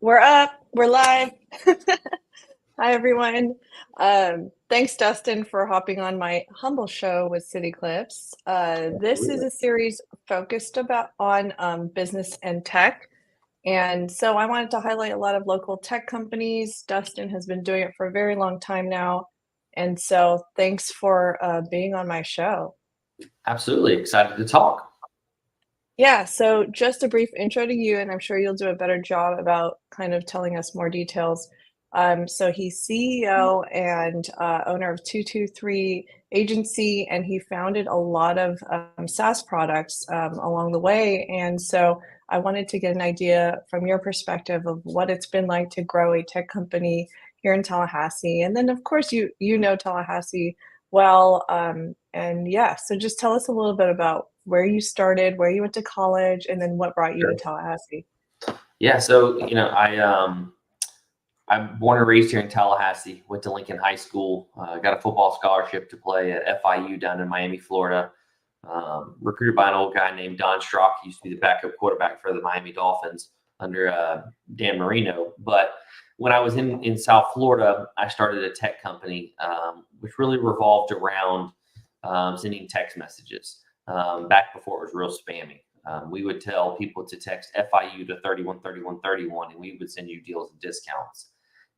We're up. We're live. Hi, everyone. Thanks, Dustin, for hopping on my humble show with CityClips. This is Absolutely. a series focused on business and tech. And so I wanted to highlight a lot of local tech companies. Dustin has been doing it for a very long time now. And so thanks for being on my show. Absolutely excited to talk. Yeah, so just a brief intro to you, and I'm sure you'll do a better job about kind of telling us more details. So he's CEO and owner of 223 Agency, and he founded a lot of SaaS products along the way. And so I wanted to get an idea from your perspective of what it's been like to grow a tech company here in Tallahassee. And then, of course, you know Tallahassee well. And yeah, so just tell us a little bit about where you started, where you went to college, and then what brought you to Sure. Tallahassee. Yeah, so I'm born and raised here in Tallahassee. Went to Lincoln High School. Got a football scholarship to play at FIU down in Miami, Florida. Recruited by an old guy named Don Strock. He used to be the backup quarterback for the Miami Dolphins under Dan Marino. But when I was in South Florida, I started a tech company, which really revolved around sending text messages. Back before it was real spammy. We would tell people to text FIU to 313131, and we would send you deals and discounts.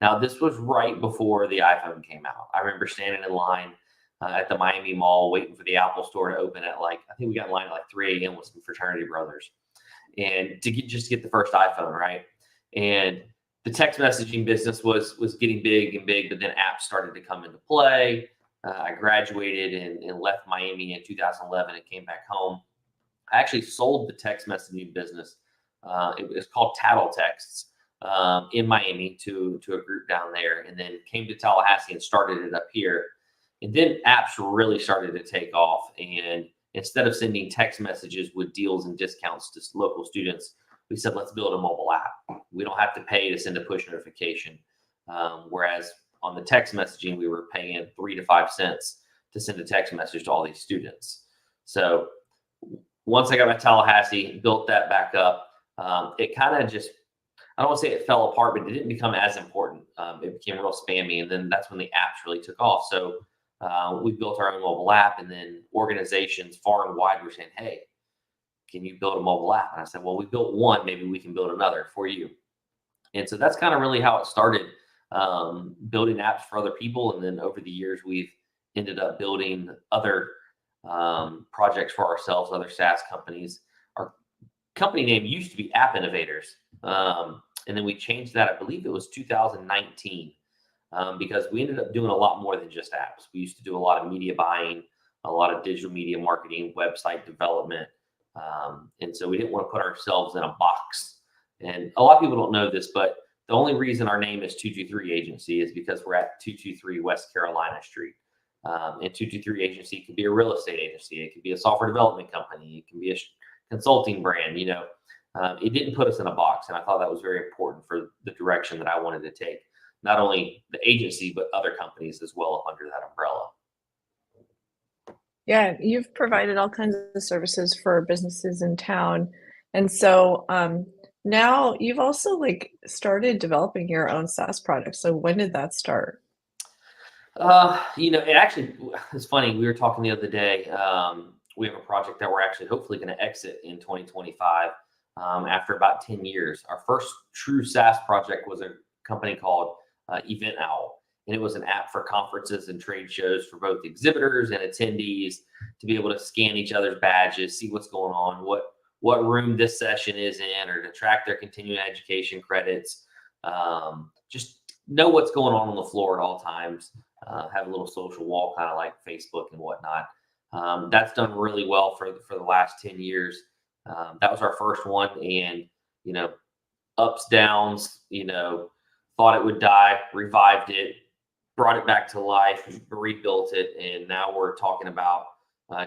Now, this was right before the iPhone came out. I remember standing in line at the Miami Mall waiting for the Apple store to open at I think we got in line at 3 a.m. with some fraternity brothers and to just get the first iPhone, right? And the text messaging business was getting big and big, but then apps started to come into play. I graduated and left Miami in 2011 and came back home. I actually sold the text messaging business. It was called Tattle Texts in Miami to a group down there, and then came to Tallahassee and started it up here. And then apps really started to take off. And instead of sending text messages with deals and discounts to local students, we said, let's build a mobile app. We don't have to pay to send a push notification. Whereas on the text messaging, we were paying 3 to 5 cents to send a text message to all these students. So once I got to Tallahassee, built that back up, it kind of just, I don't want to say it fell apart, but it didn't become as important. It became real spammy. And then that's when the apps really took off. So we built our own mobile app, and then organizations far and wide were saying, hey, can you build a mobile app? And I said, well, we built one, maybe we can build another for you. And so that's kind of really how it started, building apps for other people. And then over the years, we've ended up building other projects for ourselves, other SaaS companies. Our company name used to be App Innovators. And then we changed that, I believe it was 2019, because we ended up doing a lot more than just apps. We used to do a lot of media buying, a lot of digital media marketing, website development. And so we didn't want to put ourselves in a box. And a lot of people don't know this, but the only reason our name is 223 Agency is because we're at 223 West Carolina Street. And 223 Agency could be a real estate agency. It could be a software development company. It can be a consulting brand. It didn't put us in a box. And I thought that was very important for the direction that I wanted to take, not only the agency, but other companies as well under that umbrella. Yeah, you've provided all kinds of services for businesses in town. And so now you've also started developing your own SaaS product. So when did that start? It actually, it's funny. We were talking the other day. We have a project that we're actually hopefully going to exit in 2025 after about 10 years. Our first true SaaS project was a company called Event Owl. And it was an app for conferences and trade shows for both exhibitors and attendees to be able to scan each other's badges, see what's going on, what room this session is in, or to track their continuing education credits. Just know what's going on the floor at all times. Have a little social wall, kind of like Facebook and whatnot. That's done really well for the last 10 years. That was our first one, and ups, downs. Thought it would die, revived it, brought it back to life, rebuilt it, and now we're talking about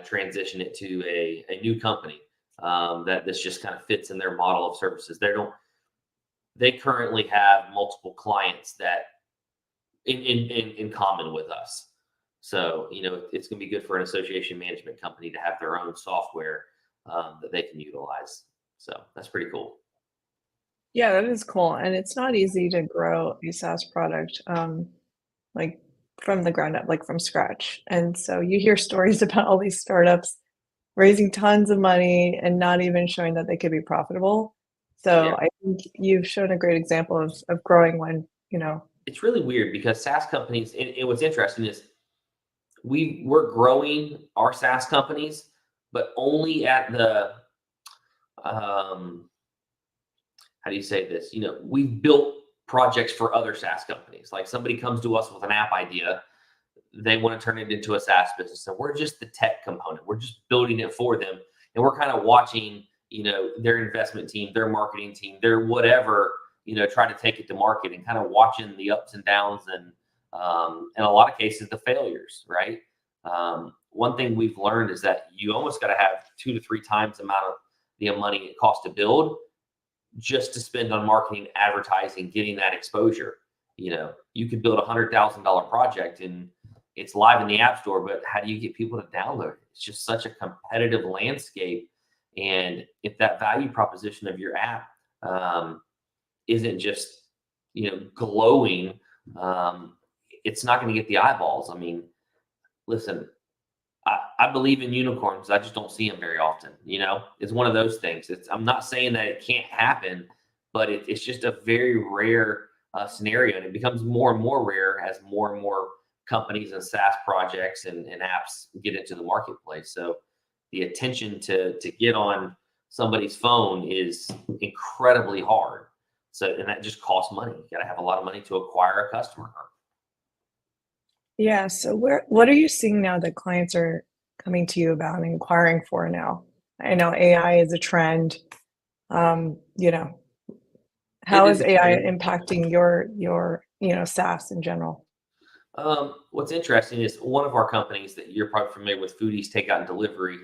transition it to a new company that this just kind of fits in their model of services. They currently have multiple clients that in common with us. So, it's going to be good for an association management company to have their own software that they can utilize. So that's pretty cool. Yeah, that is cool, and it's not easy to grow a SaaS product, like, from the ground up, like, from scratch, and so you hear stories about all these startups raising tons of money and not even showing that they could be profitable. Yeah. So I think you've shown a great example of growing one, It's really weird because SaaS companies, and what's interesting is we're growing our SaaS companies, but only at the um, how do you say this? We've built projects for other SaaS companies. Like somebody comes to us with an app idea, they want to turn it into a SaaS business, and we're just the tech component. We're just building it for them, and we're kind of watching, their investment team, their marketing team, their whatever, try to take it to market, and kind of watching the ups and downs, and in a lot of cases the failures. Right. One thing we've learned is that you almost got to have 2 to 3 times the amount of the money it costs to build just to spend on marketing, advertising, getting that exposure. You could build $100,000 project and it's live in the app store, but how do you get people to download it? It's just such a competitive landscape. And if that value proposition of your app isn't just, glowing, um, it's not going to get the eyeballs. I mean, listen, I believe in unicorns. I just don't see them very often. It's one of those things. I'm not saying that it can't happen, but it's just a very rare scenario, and it becomes more and more rare as more and more companies and SaaS projects and apps get into the marketplace. So the attention to get on somebody's phone is incredibly hard. So, and that just costs money. You got to have a lot of money to acquire a customer. yeah, so what are you seeing now that clients are coming to you about and inquiring for now? I know AI is a trend, you know, It how is is a AI trend. impacting your SaaS in general? What's interesting is one of our companies that you're probably familiar with, Foodies Takeout and Delivery.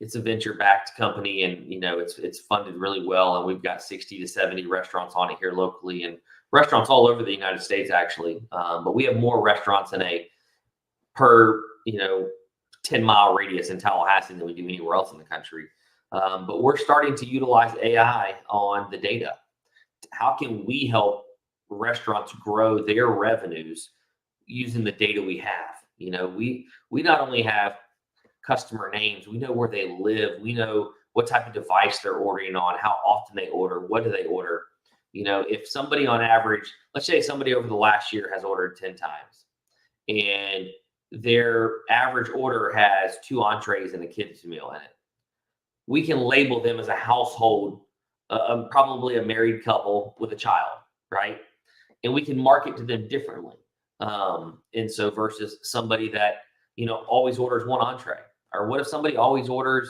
It's a venture-backed company, and it's funded really well, and we've got 60 to 70 restaurants on it here locally, and restaurants all over the United States actually. But we have more restaurants in a per 10-mile radius in Tallahassee than we do anywhere else in the country. But we're starting to utilize AI on the data. How can we help restaurants grow their revenues using the data we have? We not only have customer names, we know where they live, we know what type of device they're ordering on, how often they order, what do they order. If somebody on average, let's say somebody over the last year has ordered 10 times, and their average order has 2 entrees and a kids meal in it, we can label them as a household, probably a married couple with a child, right? And we can market to them differently. And so versus somebody that, always orders one entree, or what if somebody always orders,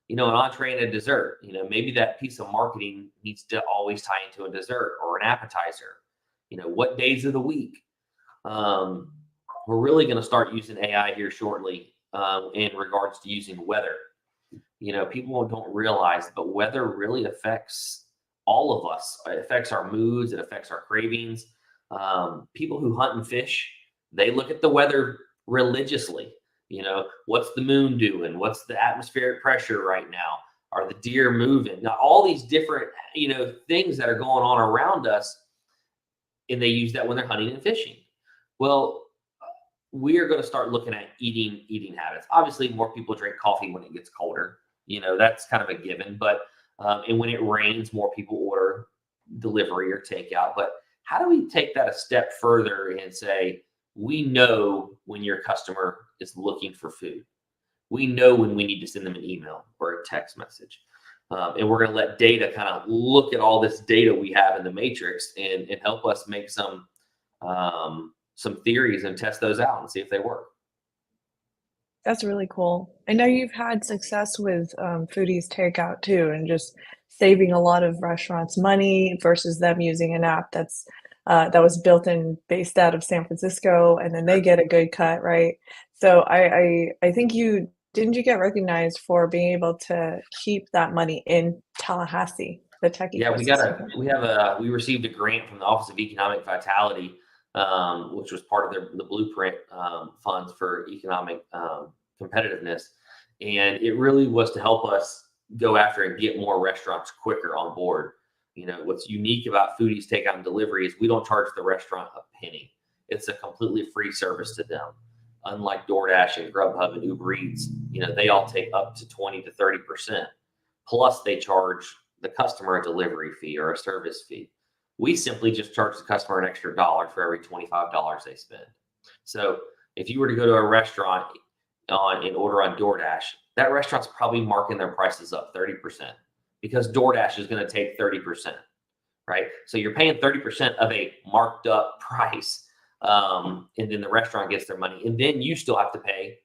an entree and a dessert? Maybe that piece of marketing needs to always tie into a dessert or an appetizer. What days of the week? Um, we're really going to start using AI here shortly in regards to using weather. People don't realize, but weather really affects all of us. It affects our moods. It affects our cravings. People who hunt and fish, they look at the weather religiously. What's the moon doing? What's the atmospheric pressure right now? Are the deer moving? Now, all these different, things that are going on around us, and they use that when they're hunting and fishing. Well, we are going to start looking at eating habits. Obviously, more people drink coffee when it gets colder. That's kind of a given. But and when it rains, more people order delivery or takeout. But how do we take that a step further and say, we know when your customer is looking for food? We know when we need to send them an email or a text message. And we're going to let data kind of look at all this data we have in the matrix and help us make some theories and test those out and see if they work. That's really cool. I know you've had success with, Foodies Takeout too, and just saving a lot of restaurants money versus them using an app that was built and based out of San Francisco, and then they get a good cut, right? So I think didn't you get recognized for being able to keep that money in Tallahassee, the tech Yeah, ecosystem here? we received a grant from the Office of Economic Vitality, which was part of the blueprint funds for economic competitiveness, and it really was to help us go after and get more restaurants quicker on board. What's unique about Foodies Takeout and Delivery is we don't charge the restaurant a penny. It's a completely free service to them. Unlike DoorDash and Grubhub and Uber Eats, they all take up to 20 to 30%. Plus they charge the customer a delivery fee or a service fee. We simply just charge the customer an extra dollar for every $25 they spend. So if you were to go to a restaurant and order on DoorDash, that restaurant's probably marking their prices up 30% because DoorDash is going to take 30%, right? So you're paying 30% of a marked up price, and then the restaurant gets their money, and then you still have to pay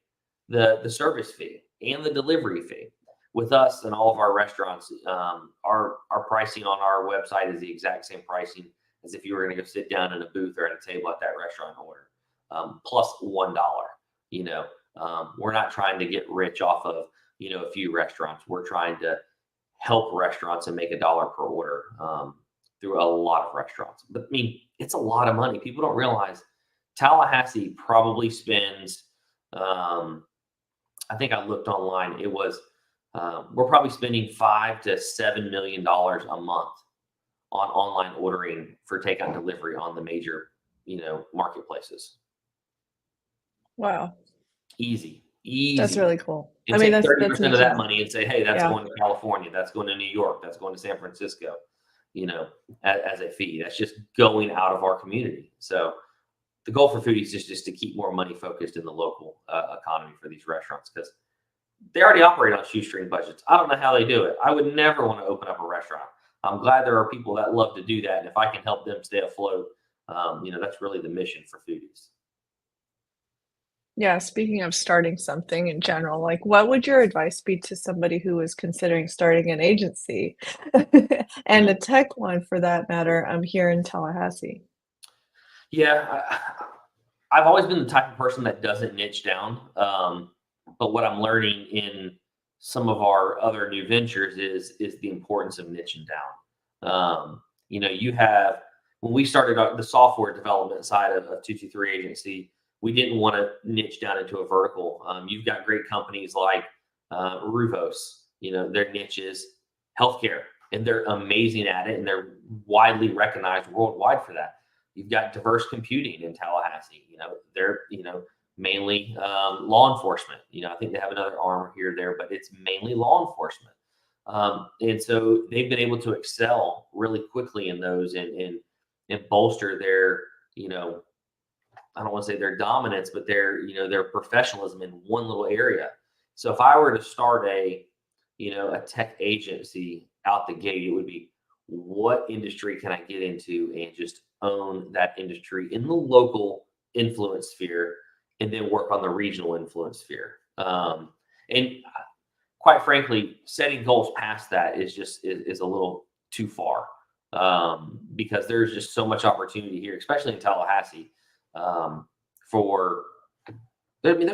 the service fee and the delivery fee. With us and all of our restaurants, our pricing on our website is the exact same pricing as if you were going to go sit down in a booth or at a table at that restaurant and order, plus $1. We're not trying to get rich off of a few restaurants. We're trying to help restaurants and make $1 per order through a lot of restaurants. But I mean, it's a lot of money. People don't realize Tallahassee probably spends. I think I looked online. It was. We're probably spending $5 to $7 million a month on online ordering for takeout and delivery on the major, marketplaces. Wow. Easy. That's really cool. And take 30% of that money and say, hey, that's going to California. That's going to New York. That's going to San Francisco, as a fee. That's just going out of our community. So the goal for Foodies is just to keep more money focused in the local economy for these restaurants, because they already operate on shoestring budgets. I don't know how they do it. I would never want to open up a restaurant. I'm glad there are people that love to do that. And if I can help them stay afloat, that's really the mission for Foodies. Yeah, speaking of starting something in general, like what would your advice be to somebody who is considering starting an agency and a tech one for that matter, here in Tallahassee? Yeah, I've always been the type of person that doesn't niche down. But what I'm learning in some of our other new ventures is the importance of niching down. You have, when we started the software development side of 223 Agency, we didn't want to niche down into a vertical. You've got great companies like Rivest, their niche is healthcare, and they're amazing at it, and they're widely recognized worldwide for that. You've got Diverse Computing in Tallahassee. They're mainly law enforcement. I think they have another arm here or there, but it's mainly law enforcement. And so they've been able to excel really quickly in those and bolster their, I don't want to say their dominance, but their professionalism in one little area. So if I were to start a tech agency out the gate, it would be, what industry can I get into and just own that industry in the local influence sphere, and then work on the regional influence sphere. And quite frankly, setting goals past that is a little too far, because there's just so much opportunity here, especially in Tallahassee. There's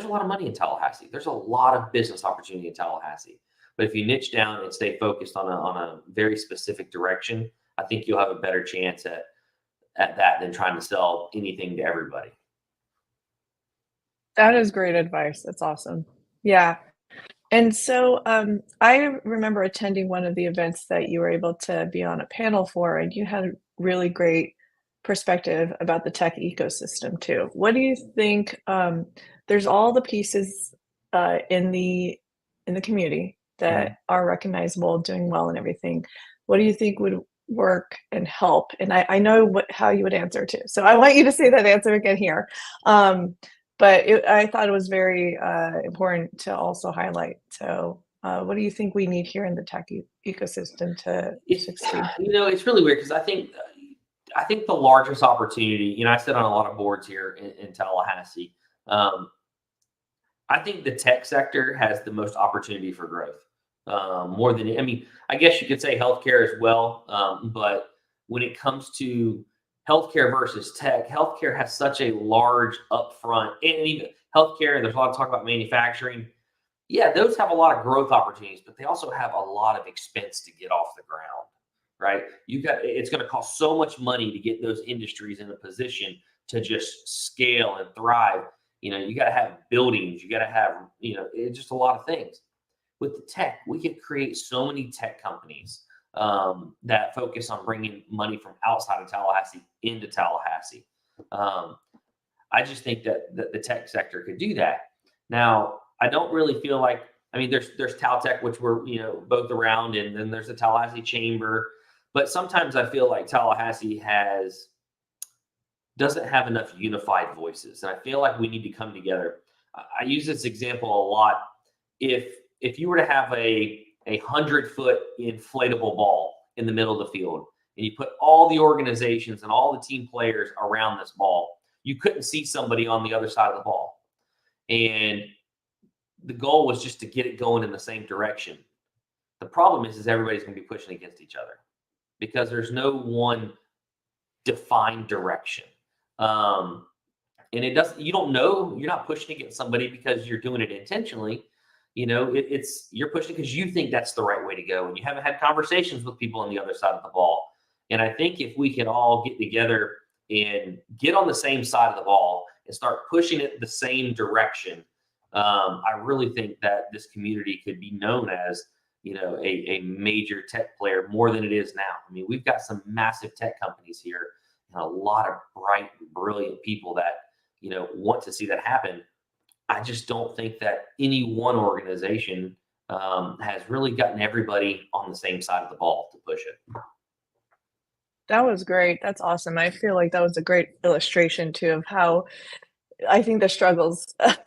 a lot of money in Tallahassee. There's a lot of business opportunity in Tallahassee. But if you niche down and stay focused on a very specific direction, I think you'll have a better chance at that than trying to sell anything to everybody. That is great advice. That's awesome. Yeah. And so I remember attending one of the events that you were able to be on a panel for, and you had a really great perspective about the tech ecosystem too. What do you think? There's all the pieces in the community that are recognizable, doing well and everything. What do you think would work and help? And I know how you would answer too. So I want you to say that answer again here. But I thought it was very important to also highlight. So what do you think we need here in the tech ecosystem to succeed? It's really weird, because I think the largest opportunity, I sit on a lot of boards here in Tallahassee. I think the tech sector has the most opportunity for growth, more than, I guess you could say healthcare as well. But when it comes to healthcare versus tech, healthcare has such a large upfront, and even healthcare, and there's a lot of talk about manufacturing. Yeah, those have a lot of growth opportunities, but they also have a lot of expense to get off the ground, right? It's going to cost so much money to get those industries in a position to just scale and thrive. You got to have buildings, you got to have, it's just a lot of things. with the tech, we could create so many tech companies that focus on bringing money from outside of Tallahassee into Tallahassee. I just think that the tech sector could do that. Now, I don't really feel like, I mean, there's Taltech, which we're, both around, and then there's the Tallahassee Chamber. But sometimes I feel like Tallahassee doesn't have enough unified voices. And I feel like we need to come together. I use this example a lot. If you were to have a 100-foot inflatable ball in the middle of the field, and you put all the organizations and all the team players around this ball, you couldn't see somebody on the other side of the ball. And the goal was just to get it going in the same direction. The problem is everybody's going to be pushing against each other because there's no one defined direction. And you don't know, you're not pushing against somebody because you're doing it intentionally. You're pushing because you think that's the right way to go, and you haven't had conversations with people on the other side of the ball. And I think if we can all get together and get on the same side of the ball and start pushing it the same direction, I really think that this community could be known as, a major tech player more than it is now. I mean, we've got some massive tech companies here and a lot of bright, brilliant people that, want to see that happen. I just don't think that any one organization has really gotten everybody on the same side of the ball to push it. That was great. That's awesome. I feel like that was a great illustration too of how I think the struggles of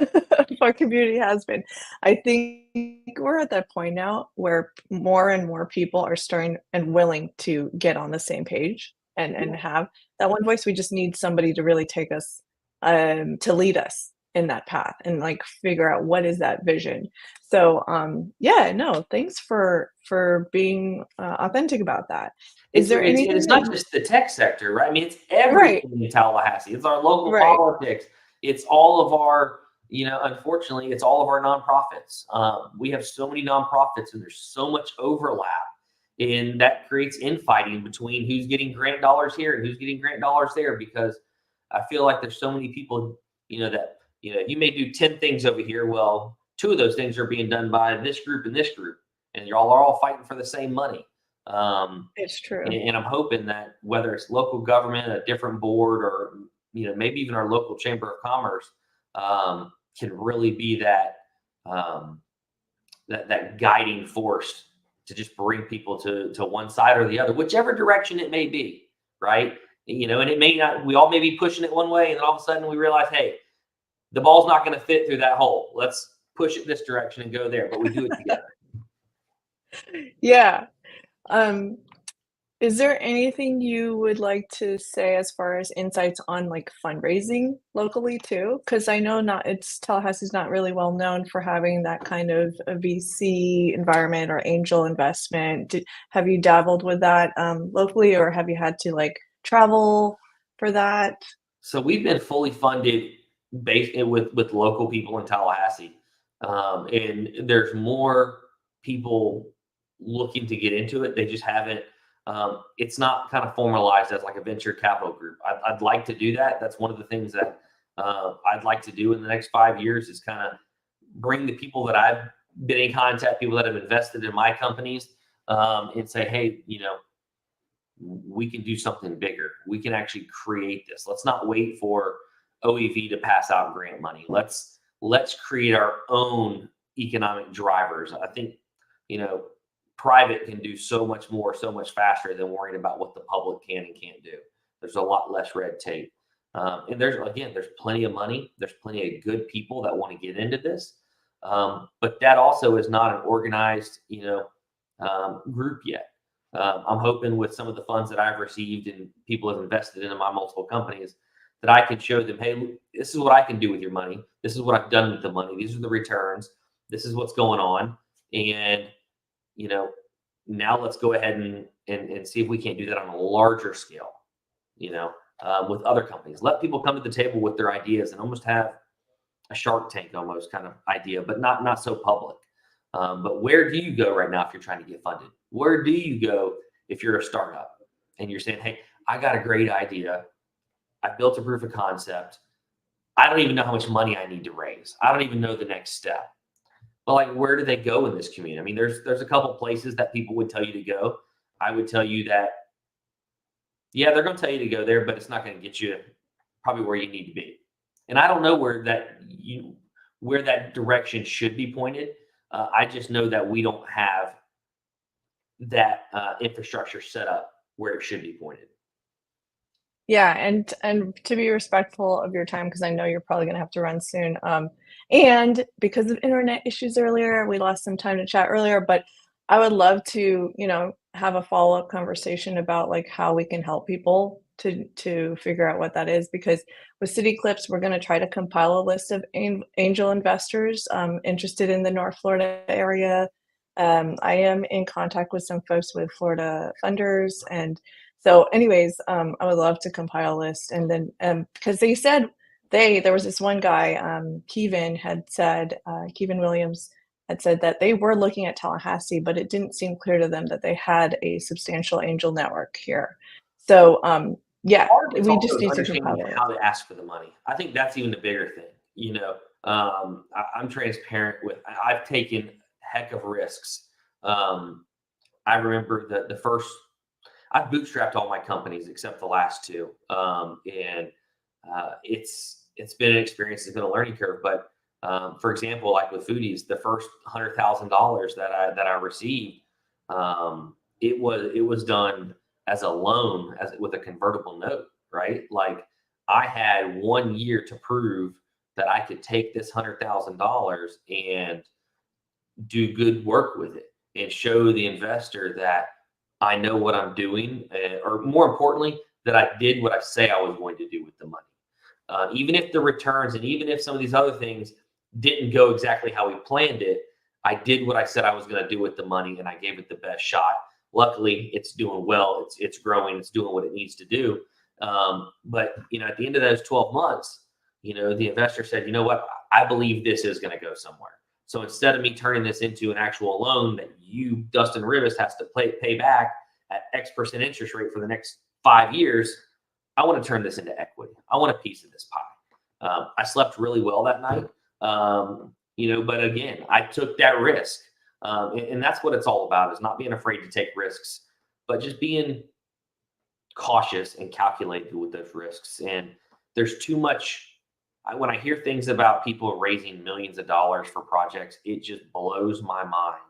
our community has been. I think we're at that point now where more and more people are starting and willing to get on the same page and have that one voice. We just need somebody to really take us, to lead us in that path and like figure out what is that vision. So, yeah, no, thanks for being authentic about that. Is there anything It's that not just the tech sector, right? I mean, it's right, everything in Tallahassee. It's our local right. politics. It's all of our, unfortunately, it's all of our nonprofits. We have so many nonprofits, and there's so much overlap, and that creates infighting between who's getting grant dollars here and who's getting grant dollars there. Because I feel like there's so many people, that you may do 10 things over here. Well, 2 of those things are being done by this group and this group, and y'all are all fighting for the same money. It's true. And I'm hoping that whether it's local government, a different board, or maybe even our local chamber of commerce can really be that that guiding force to just bring people to one side or the other, whichever direction it may be, right? And it may not. We all may be pushing it one way, and then all of a sudden we realize, hey, the ball's not going to fit through that hole. Let's push it this direction and go there, but we do it together. Yeah. Um, is there anything you would like to say as far as insights on like fundraising locally too? Because I know Tallahassee's not really well known for having that kind of a VC environment or angel investment. Have you dabbled with that locally, or have you had to like travel for that? So we've been fully funded based with local people in Tallahassee, and there's more people looking to get into it. They just haven't. It's not kind of formalized as like a venture capital group. I'd like to do that. That's one of the things that I'd like to do in the next 5 years is kind of bring the people that I've been in contact, people that have invested in my companies, and say, hey, we can do something bigger. We can actually create this. Let's not wait for OEV to pass out grant money. Let's create our own economic drivers. I think, private can do so much more, so much faster than worrying about what the public can and can't do. There's a lot less red tape. And there's plenty of money. There's plenty of good people that want to get into this. But that also is not an organized, group yet. I'm hoping with some of the funds that I've received and people have invested into my multiple companies that I can show them, hey, this is what I can do with your money. This is what I've done with the money. These are the returns. This is what's going on. And, now let's go ahead and see if we can't do that on a larger scale, with other companies. Let people come to the table with their ideas and almost have a Shark Tank almost kind of idea, but not so public. But where do you go right now if you're trying to get funded? Where do you go if you're a startup and you're saying, hey, I got a great idea. I built a proof of concept. I don't even know how much money I need to raise. I don't even know the next step. Well, like, where do they go in this community? I mean, there's a couple places that people would tell you to go. I would tell you that, yeah, they're going to tell you to go there, but it's not going to get you probably where you need to be. And I don't know where that direction should be pointed. I just know that we don't have that infrastructure set up where it should be pointed. Yeah, and to be respectful of your time, because I know you're probably gonna have to run soon, and because of internet issues earlier, we lost some time to chat earlier, but I would love to, have a follow-up conversation about, like, how we can help people to figure out what that is, because with CityClips, we're gonna try to compile a list of angel investors, interested in the North Florida area. I am in contact with some folks with Florida funders, and so anyways, I would love to compile a list, and then, because they said there was this one guy, Kevin Williams had said that they were looking at Tallahassee, but it didn't seem clear to them that they had a substantial angel network here. So, yeah, Part of it's we just also need to understanding compile a how list. to ask for the money. I think that's even the bigger thing. I'm transparent with. I've taken heck of risks. Um, I remember the first. I've bootstrapped all my companies except the last two, and it's been an experience. It's been a learning curve. But for example, like with Foodies, the first $100,000 that I received, it was done as a loan, as with a convertible note, right? Like, I had 1 year to prove that I could take this $100,000 and do good work with it and show the investor that I know what I'm doing, or more importantly, that I did what I say I was going to do with the money. Even if the returns and even if some of these other things didn't go exactly how we planned it, I did what I said I was going to do with the money, and I gave it the best shot. Luckily, it's doing well. It's growing. It's doing what it needs to do. But at the end of those 12 months, the investor said, you know what, I believe this is going to go somewhere. So instead of me turning this into an actual loan that you, Dustin Rivest, has to pay back at X% interest rate for the next 5 years, I want to turn this into equity. I want a piece of this pie. I slept really well that night, but again, I took that risk. And that's what it's all about, is not being afraid to take risks, but just being cautious and calculated with those risks. And there's too much. When I hear things about people raising millions of dollars for projects, it just blows my mind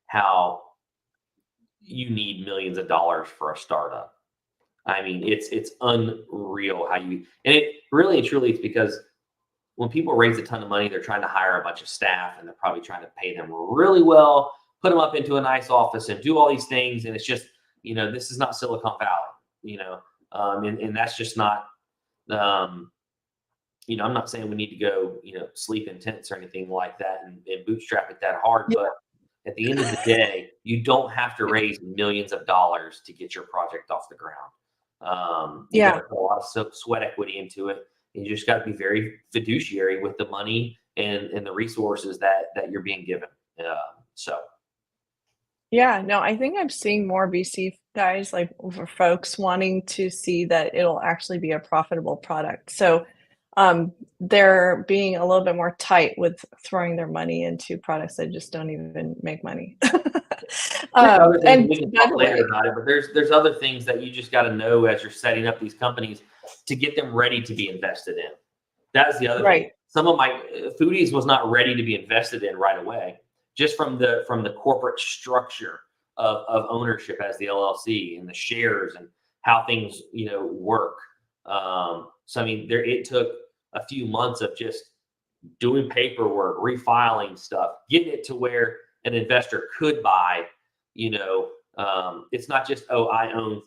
how you need millions of dollars for a startup. I mean, it's unreal how and it really and truly, it's because when people raise a ton of money, they're trying to hire a bunch of staff, and they're probably trying to pay them really well, put them up into a nice office and do all these things. And it's just, this is not Silicon Valley, and that's just not, I'm not saying we need to go, sleep in tents or anything like that and bootstrap it that hard. Yeah. But at the end of the day, you don't have to raise millions of dollars to get your project off the ground. You got Yeah. to put a lot of sweat equity into it. And you just got to be very fiduciary with the money and the resources that you're being given. So. Yeah, no, I think I'm seeing more VC guys, like, for folks wanting to see that it'll actually be a profitable product. So, they're being a little bit more tight with throwing their money into products that just don't even make money. There's other things And we can by talk the later way, about it, but there's other things that you just got to know as you're setting up these companies to get them ready to be invested in. That's the other thing. right. Some of my Foodies was not ready to be invested in right away, just from the corporate structure of ownership as the LLC and the shares and how things work. So I mean, it took a few months of just doing paperwork, refiling stuff, getting it to where an investor could buy. It's not just, oh, I own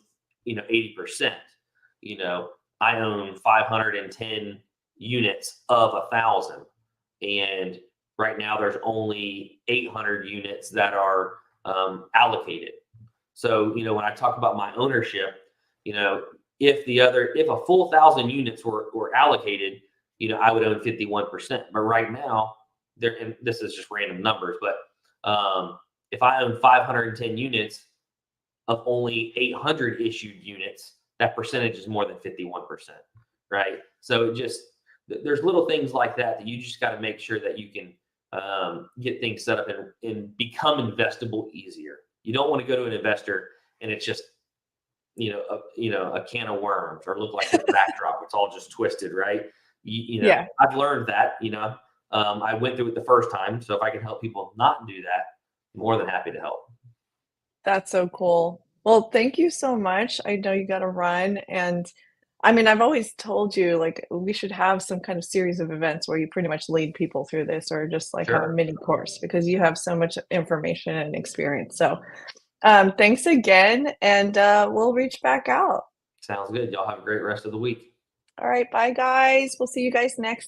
80%. I own 510 units of 1,000, and right now there's only 800 units that are allocated. So when I talk about my ownership, if a full 1,000 units were allocated, I would own 51%. But right now, and this is just random numbers, but if I own 510 units of only 800 issued units, that percentage is more than 51%, right? So there's little things like that you just got to make sure that you can get things set up and become investable easier. You don't want to go to an investor and it's just a can of worms or look like the backdrop. It's all just twisted, right? Yeah, I've learned that. I went through it the first time, so if I can help people not do that, I'm more than happy to help. that's so cool. Well, thank you so much. I know you gotta run, and I mean, I've always told you, like, we should have some kind of series of events where you pretty much lead people through this or just, like, have a Sure, mini course because you have so much information and experience. So, thanks again, and, we'll reach back out. sounds good. Y'all have a great rest of the week. All right, bye, guys. We'll see you guys next